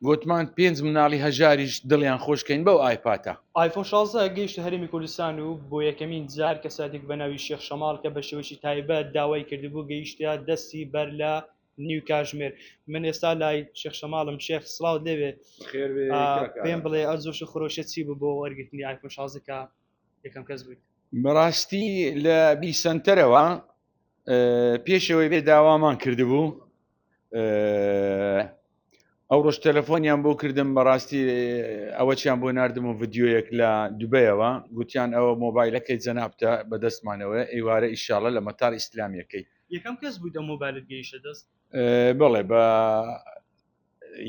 گوتمان 5 مناڵی هەژاریش دڵیان خۆشکەین بەو ئایپاتە. آیفۆن 16 گەیشتە هەرێمی کوردستان و بۆ یەکەمین جار کەساتێک بە ناوی شێخ شەماڵ کە بە شێوەیەکی تایبەت داوای کردبوو گەیشتە دەستی بەر لە نیو کاژمێر. من ئێستا لای شێخ شەماڵم. شێخ سڵاو دەوێت پێم بڵێ ئەو جۆش و خۆشە چی بوو بۆ وەرگرتنی آیفۆن 16 کە یەکەم کەس بوویت؟ بەڕاستی لە بیسەنتەرەوە پێشەوەی بێ داوامان کردبوو، ئەو ڕۆژ تەلەفۆنیان بۆ کردم، بەڕاستی ئەوەچیان بۆ ناردم و ڤیددیۆیەک لە دوبەیەوە، گوتیان ئەوە مۆبایلەکەی جەنابتە بەدەستمانەوە، ئێوارە ئیشاڵە لە مەتار ئیسلامیەکەی. یەکەم کەس بوویت ئەو مۆبایلت گەیشتە دەست؟ بڵێ بە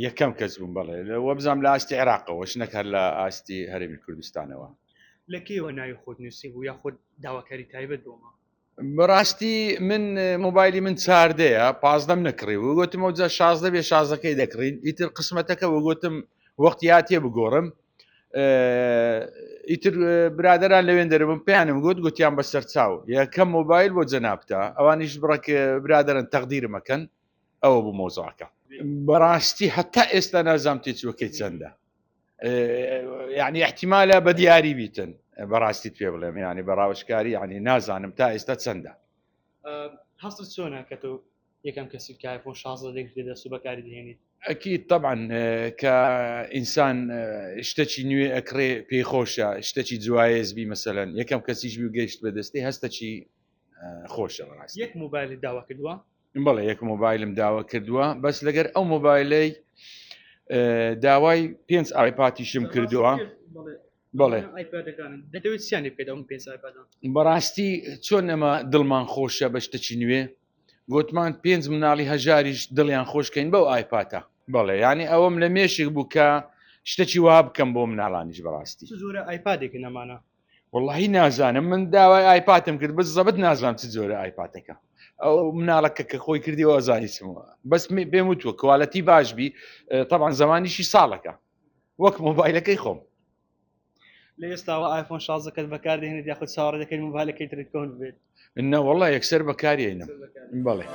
یەکەم کەس بووم، بڵێ وە بزانام لە ئاستی عێراقەوەش نەکات لە ئاستی هەرێمی کوردستانەوە. لە کێوە ناوی خۆت نووسی بوو یا خۆت داواکاری تایبەت بۆمە؟ بەڕاستی من مۆبایلی من 14ەیە، 15 نەکڕی و گوتم ئەو 16 بێ 16ەکەی دەکڕین. ئیتر قسمەتەکە و گوتم وەختیات تێ بگۆڕم. ئیتر برادران لەوێن دەرەبم پێیانم گوتیان بەسەر چاو یەکەم مۆبایل بۆ جەنابتە، ئەوانیش بڕێک برادرن تەقدیرمەکەن. ئەوە بوو مۆزوعەکە. بەڕاستی هەتا ئێستا نازام تێچووەکەی چەندە، یعنی احتیمالە بە دیاری بیتن. بەڕاستی پێ بڵێم ینی بەڕاوشکاری ینی نازانم تا ئێستا چەندە. هەستت چۆنە کە تۆ یەکەم کەسی کە آیفۆن 16 دەگرێت دەست و بەکاری دێنیت؟ ئەکید طبعا کە ئینسان شتێکی نوێ ئەکرێ پێی خۆشە، شتێکی جوایزبی مەسەلەن یەکەم کەسیش بی و گەیشت بەدەستی هەستەکی خۆشە. بەڕاستی یەک مۆبایلی داوا کردووە؟ بەڵێ یەک مۆبایلم داوا کردووە، بەس لەگەر ئەو مۆبایلەی داوای 5 ئایپاتیشم کردووە. بەڵێ دەتەوێت چیانی بکەیت ئەم 5 ئایپادان؟ بەڕاستی چۆن ئەمە دڵمان خۆشە بە شتێکی نوێ، گوتمان 5 مناڵی هەژاریش دڵیان خۆشکەین بەو ئایپاتە. بەڵێ ینی ئەوەم لە مێشێک بوو کە شتێکی وا بکەم بۆ مناڵانیش. بەڕاستی زۆرە ئایپادێک نەمانە؟ وڵی نازانم، من داوای ئایپاتم کرد بە زەبەت نازانم چ جۆرە ئایپاتەکە. ئەو مناڵەکە کە خۆی کردیەوە ئەزانیچمەوە، بەس پێم وتووە کوالەتی باشبی، طبعا زمانیشی ساڵەکە وەک مۆبایلەکەی خۆم. لە ئێستاوە آیفۆن 16 بەکاردێنێت یاخود چاوەڕێ دەکەین مۆبایلەکەی ترت کۆن بێت؟ نە وڵی یەکسەر بەکارێنم. بەڵێ.